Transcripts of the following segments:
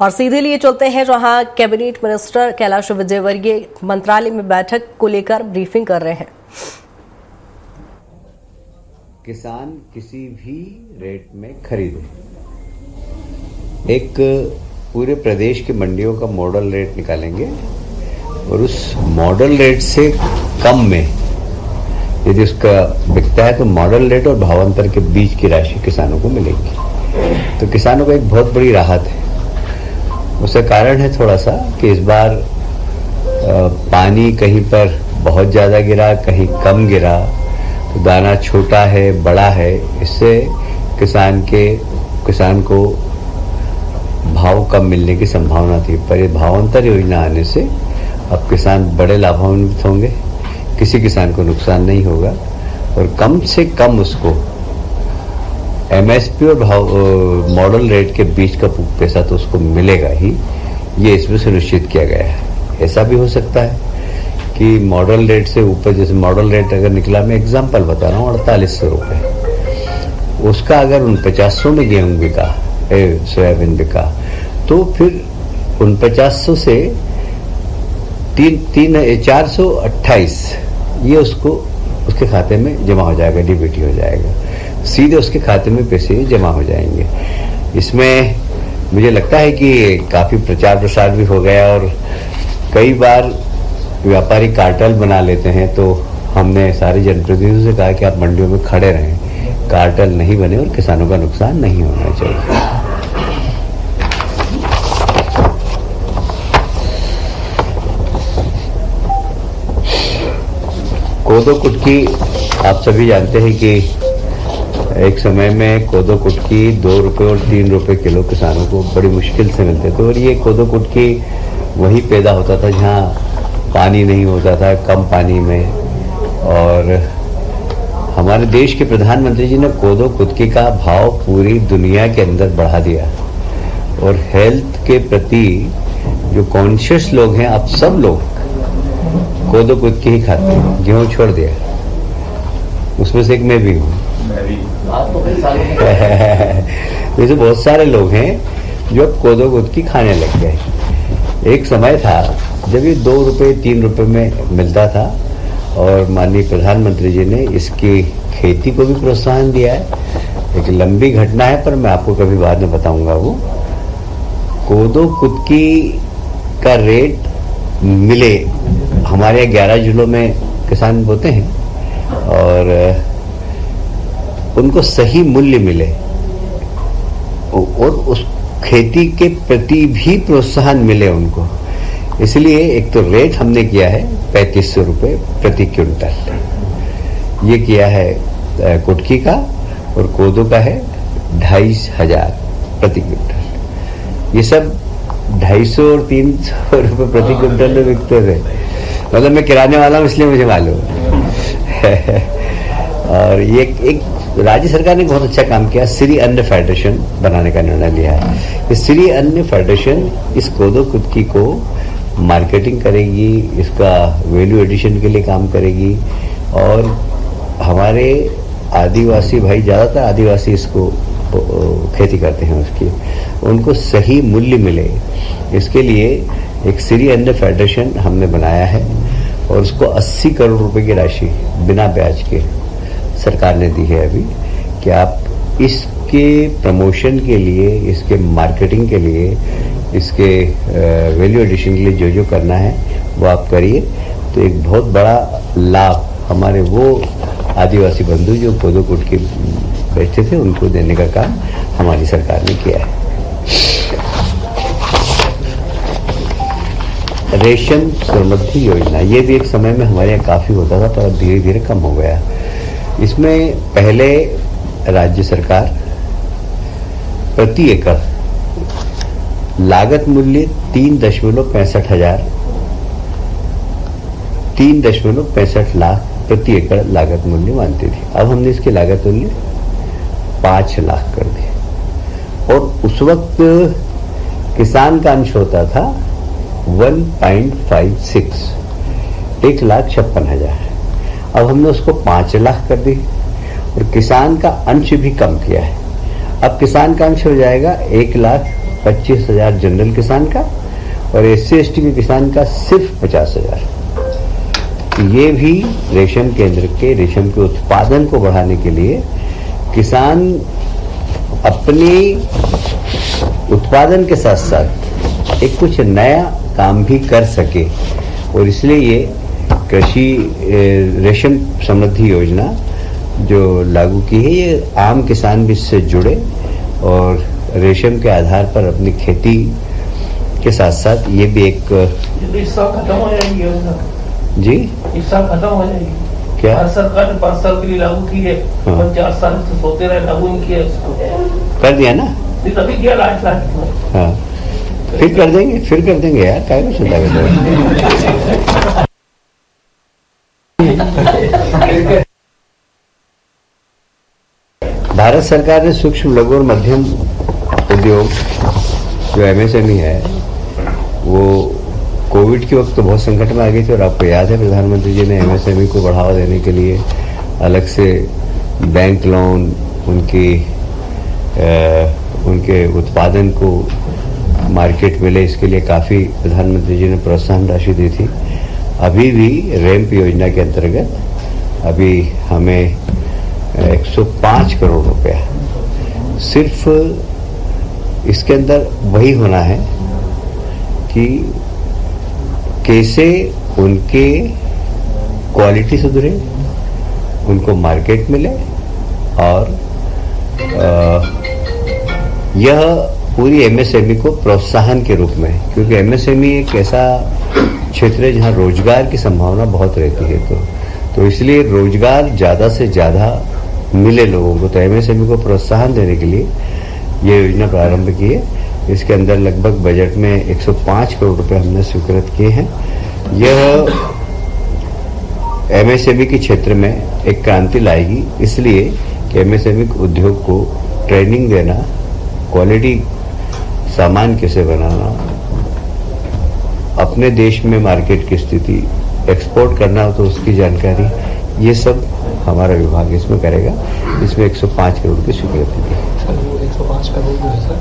और सीधे लिए चलते हैं जहां कैबिनेट मिनिस्टर कैलाश विजयवर्गीय मंत्रालय में बैठक को लेकर ब्रीफिंग कर रहे हैं। किसान किसी भी रेट में खरीदे, एक पूरे प्रदेश की मंडियों का मॉडल रेट निकालेंगे और उस मॉडल रेट से कम में यदि उसका बिकता है तो मॉडल रेट और भावांतर के बीच की राशि किसानों को मिलेगी। तो किसानों को एक बहुत बड़ी राहत है। उसका कारण है थोड़ा सा कि इस बार पानी कहीं पर बहुत ज्यादा गिरा, कहीं कम गिरा, तो दाना छोटा है बड़ा है, इससे किसान को भाव कम मिलने की संभावना थी। पर ये भावांतर योजना आने से अब किसान बड़े लाभान्वित होंगे, किसी किसान को नुकसान नहीं होगा और कम से कम उसको एमएसपी और मॉडल रेट के बीच का पैसा तो उसको मिलेगा ही, ये इसमें सुनिश्चित किया गया है। ऐसा भी हो सकता है कि मॉडल रेट से ऊपर, जैसे मॉडल रेट अगर निकला, मैं एग्जांपल बता रहा हूँ, 4800 रुपए, उसका अगर 4900 में गेहूं बिका, सोयाबीन बिका, तो फिर 4900 से 428 ये उसके खाते में जमा हो जाएगा, डीबीटी हो जाएगा, सीधे उसके खाते में पैसे जमा हो जाएंगे। इसमें मुझे लगता है कि काफी प्रचार प्रसार भी हो गया और कई बार व्यापारी कार्टेल बना लेते हैं, तो हमने सारे जनप्रतिनिधियों से कहा कि आप मंडियों में खड़े रहें, कार्टेल नहीं बने और किसानों का नुकसान नहीं होना चाहिए। कोदो कुटकी आप सभी जानते हैं कि एक समय में कोदो कुटकी 2 रुपए और 3 रुपए किलो किसानों को बड़ी मुश्किल से मिलते थे। और ये कोदो कुटकी वहीं पैदा होता था जहाँ पानी नहीं होता था, कम पानी में। और हमारे देश के प्रधानमंत्री जी ने कोदो कुटकी का भाव पूरी दुनिया के अंदर बढ़ा दिया और हेल्थ के प्रति जो कॉन्शियस लोग हैं, अब सब लोग कोदो कुटकी ही खाते हैं, गेहूं छोड़ दिया। उसमें से एक मैं भी हूँ। वैसे बहुत सारे लोग हैं जो अब कोदो कुटकी खाने लग गए। एक समय था जब ये 2 रुपए 3 रुपए में मिलता था और माननीय प्रधानमंत्री जी ने इसकी खेती को भी प्रोत्साहन दिया है। एक लंबी घटना है पर मैं आपको कभी बाद में बताऊंगा। वो कोदो कुटकी का रेट मिले, हमारे 11 जिलों में किसान बोते हैं और उनको सही मूल्य मिले और उस खेती के प्रति भी प्रोत्साहन मिले उनको, इसलिए एक तो रेट हमने किया है 3500 रुपए प्रति क्विंटल, ये किया है कुटकी का, और कोदो का है 2500 प्रति क्विंटल। ये सब 250 और 300 रुपए प्रति क्विंटल में बिकते थे। मतलब मैं किराने वाला हूँ इसलिए मुझे मालूम है। और ये एक राज्य सरकार ने बहुत अच्छा काम किया, श्री अन्न फेडरेशन बनाने का निर्णय लिया है। ये श्री अन्न फेडरेशन इस कोदो कुटकी को मार्केटिंग करेगी, इसका वैल्यू एडिशन के लिए काम करेगी और हमारे आदिवासी भाई, ज्यादातर आदिवासी इसको खेती करते हैं, उसकी उनको सही मूल्य मिले, इसके लिए एक श्री अन्न फेडरेशन हमने बनाया है और उसको 80 करोड़ रुपए की राशि बिना ब्याज के सरकार ने दी है अभी, कि आप इसके प्रमोशन के लिए, इसके मार्केटिंग के लिए, इसके वैल्यू एडिशन के लिए जो करना है वो आप करिए। तो एक बहुत बड़ा लाभ हमारे वो आदिवासी बंधु जो कोदो कुटकी बेचते थे उनको देने का काम हमारी सरकार ने किया है। रेशम समृद्धि योजना, ये भी एक समय में हमारे यहाँ काफी होता था पर धीरे धीरे कम हो गया। इसमें पहले राज्य सरकार प्रति एकड़ लागत मूल्य 3.65 लाख प्रति एकड़ लागत मूल्य मानती थी। अब हमने इसकी लागत मूल्य 5 लाख कर दी और उस वक्त किसान का अंश होता था 1.56, 1,56,000। अब हमने उसको 5 लाख कर दी और किसान का अंश भी कम किया है। अब किसान का अंश हो जाएगा 1,00,000 25,000 जनरल किसान का और SC/ST के किसान का सिर्फ 50,000। ये भी रेशम केंद्र के रेशम के उत्पादन को बढ़ाने के लिए किसान अपने उत्पादन के साथ साथ एक कुछ नया काम भी कर सके, और इसलिए ये कृषि रेशम समृद्धि योजना जो लागू की है, ये आम किसान भी इससे जुड़े और रेशम के आधार पर अपनी खेती के साथ साथ ये भी एक इस साल खत्म हो जाएगी योजना। जी इस साल खत्म हो जाएगी। क्या? हर सरकार ने 5 साल के लिए लागू की है। हाँ। 50 साल से सोते रहे, लागू नहीं किया इसको। कर दिया ना? नहीं, तभी किया लास्ट में। हाँ, फिर कर देंगे यार, क्या कुछ चिंता करते हो? भारत सरकार ने सूक्ष्म लघु और मध्यम उद्योग जो MSME है, वो कोविड के वक्त तो बहुत संकट में आ गई थी, और आपको याद है प्रधानमंत्री जी ने MSME को बढ़ावा देने के लिए अलग से बैंक लोन, उनके उत्पादन को मार्केट मिले, इसके लिए काफी प्रधानमंत्री जी ने प्रोत्साहन राशि दी थी। अभी भी रैंप योजना के अंतर्गत अभी हमें 105 करोड़ रुपया सिर्फ इसके अंदर वही होना है कि कैसे उनके क्वालिटी सुधरे, उनको मार्केट मिले, और यह पूरी MSME को प्रोत्साहन के रूप में, क्योंकि MSME एक ऐसा क्षेत्र है जहां रोजगार की संभावना बहुत रहती है, तो इसलिए रोजगार ज्यादा से ज्यादा मिले लोगों को, तो MSME को प्रोत्साहन देने के लिए ये योजना प्रारंभ की है। इसके अंदर लगभग बजट में 105 करोड़ रुपए हमने स्वीकृत किए हैं। यह MSME के क्षेत्र में एक क्रांति लाएगी, इसलिए कि MSME उद्योग को ट्रेनिंग देना, क्वालिटी सामान कैसे बनाना, अपने देश में मार्केट की स्थिति, एक्सपोर्ट करना हो तो उसकी जानकारी, ये सब हमारा विभाग इसमें करेगा। इसमें 105 करोड़ की स्वीकृति दी। सर, वो 105 करोड़ जो है सर,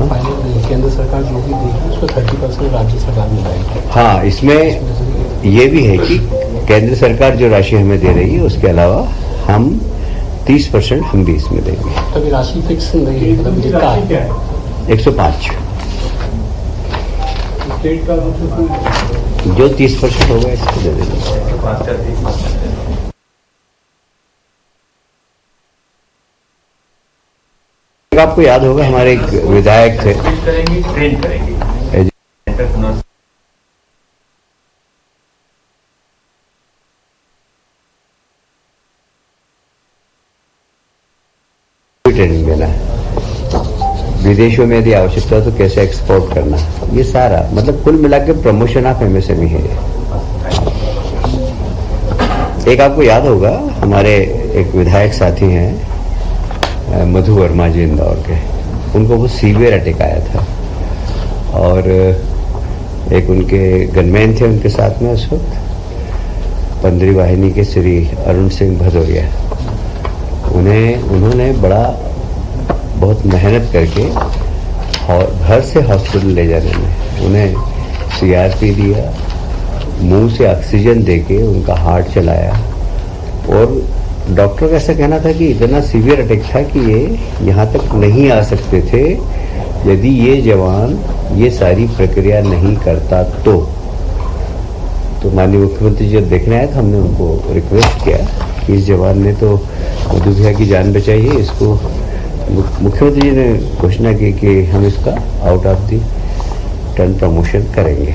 फाइनल केंद्र सरकार जो भी देगी उसको 30% राज्य सरकार मिलाएगी। हाँ, इसमें ये भी है कि केंद्र सरकार जो राशि हमें दे रही है, उसके अलावा हम 30% हम भी इसमें देंगे। तभी राशि फिक्स नहीं है, मतलब जितना है 105 जो 30% होगा इसको दे देंगे। आपको याद होगा हमारे एक विधायक थे, ट्रेन करेंगे ट्रेनिंग देना है, विदेशों में यदि आवश्यकता हो तो कैसे एक्सपोर्ट करना, ये सारा मतलब कुल मिला के प्रमोशन ऑफ MSME है। एक आपको याद होगा हमारे एक विधायक साथी हैं मधु वर्मा जी इंदौर के, उनको वो सीवियर अटैक आया था, और एक उनके गनमैन थे उनके साथ में उस वक्त, 15वीं वाहिनी के श्री अरुण सिंह भदौरिया। उन्होंने बहुत मेहनत करके घर से हॉस्पिटल ले जाने में उन्हें CRP दिया, मुंह से ऑक्सीजन देके उनका हार्ट चलाया, और डॉक्टर का ऐसा कहना था कि इतना सीवियर अटैक था कि ये यहाँ तक नहीं आ सकते थे यदि ये जवान ये सारी प्रक्रिया नहीं करता तो माननीय मुख्यमंत्री जी जब देखने आए तो हमने उनको रिक्वेस्ट किया कि इस जवान ने तो मधु भैया की जान बचाई है, इसको मुख्यमंत्री जी ने घोषणा की कि हम इसका out of the turn promotion करेंगे।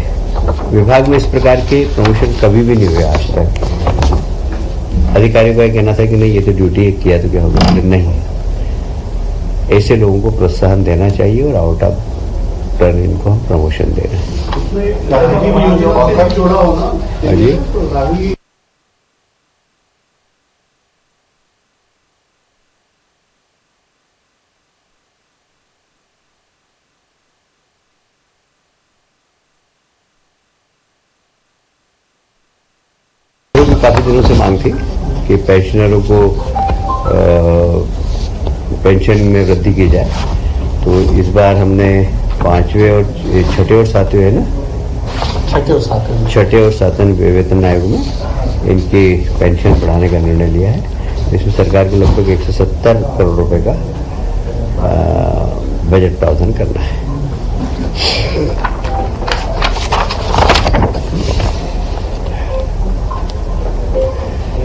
विभाग में इस प्रकार के प्रमोशन कभी भी नहीं हुए आज तक। अधिकारियों का कहना था कि नहीं ये तो ड्यूटी किया तो क्या होगा, नहीं, ऐसे लोगों को प्रोत्साहन देना चाहिए और आउट ऑफ टर्न इनको हम प्रमोशन दे रहे हैं। जी काफी दिनों से मांग थी कि पेंशनरों को पेंशन में वृद्धि की जाए, तो इस बार हमने 5वें और छठे और 7वें है ना, छठे और 7वें वेतन आयोग में इनकी पेंशन बढ़ाने का निर्णय लिया है। इसमें सरकार को लगभग 170 करोड़ रुपए का बजट प्रावधान करना है।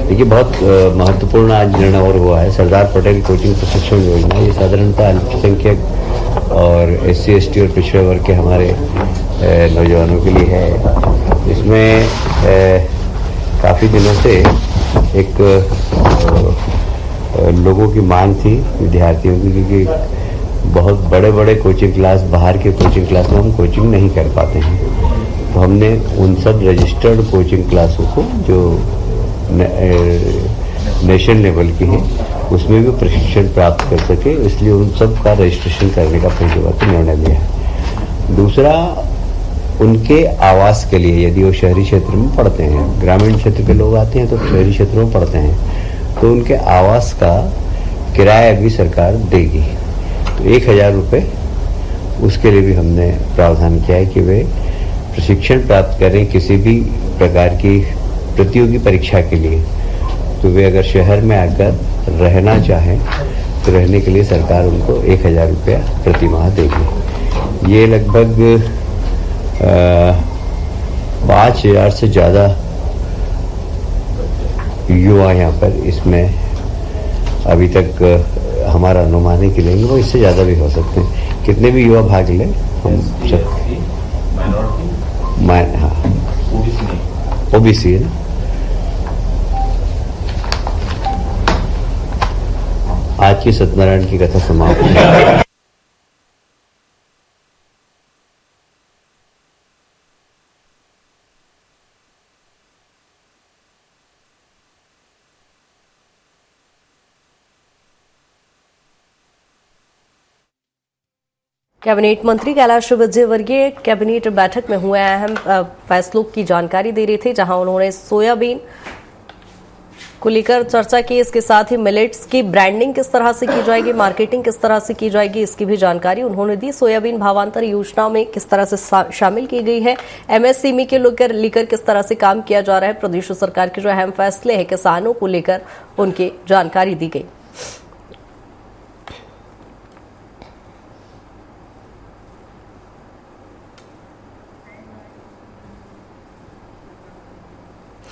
देखिए, बहुत महत्वपूर्ण आज निर्णय और हुआ है। सरदार पटेल कोचिंग प्रशिक्षण योजना, ये साधारणतः अल्पसंख्यक और SC/ST और पिछड़े वर्ग के हमारे नौजवानों के लिए है। इसमें काफ़ी दिनों से एक लोगों की मांग थी विद्यार्थियों की, क्योंकि बहुत बड़े बड़े कोचिंग क्लास, बाहर के कोचिंग क्लास में हम कोचिंग नहीं कर पाते हैं। तो हमने उन सब रजिस्टर्ड कोचिंग क्लासों को जो नेशनल लेवल की है उसमें भी प्रशिक्षण प्राप्त कर सके, इसलिए उन सब का रजिस्ट्रेशन करने का पहली बात निर्णय लिया है। दूसरा, उनके आवास के लिए, यदि वो शहरी क्षेत्र में पढ़ते हैं, ग्रामीण क्षेत्र के लोग आते हैं तो शहरी क्षेत्रों में पढ़ते हैं, तो उनके आवास का किराया भी सरकार देगी। तो 1000 रुपये उसके लिए भी हमने प्रावधान किया है कि वे प्रशिक्षण प्राप्त करें किसी भी प्रकार की प्रतियोगी परीक्षा के लिए। तो वे अगर शहर में आकर रहना चाहें तो रहने के लिए सरकार उनको 1000 रुपया प्रति माह देगी। ये लगभग 5000 से ज़्यादा युवा यहाँ पर इसमें अभी तक हमारा अनुमान है कि लेंगे, वो इससे ज़्यादा भी हो सकते हैं। कितने भी युवा भाग लें, हम सब हाँ OBC है ना। आज की सत्यनारायण की कथा समाप्त है। कैबिनेट मंत्री कैलाश विजयवर्गीय कैबिनेट बैठक में हुए अहम फैसलों की जानकारी दे रहे थे, जहां उन्होंने सोयाबीन को लेकर चर्चा की। इसके साथ ही मिलेट्स की ब्रांडिंग किस तरह से की जाएगी, मार्केटिंग किस तरह से की जाएगी, इसकी भी जानकारी उन्होंने दी। सोयाबीन भावांतर योजना में किस तरह से शामिल की गई है, MSME के लेकर किस तरह से काम किया जा रहा है, प्रदेश सरकार के जो अहम फैसले हैं किसानों को लेकर, उनकी जानकारी दी गई।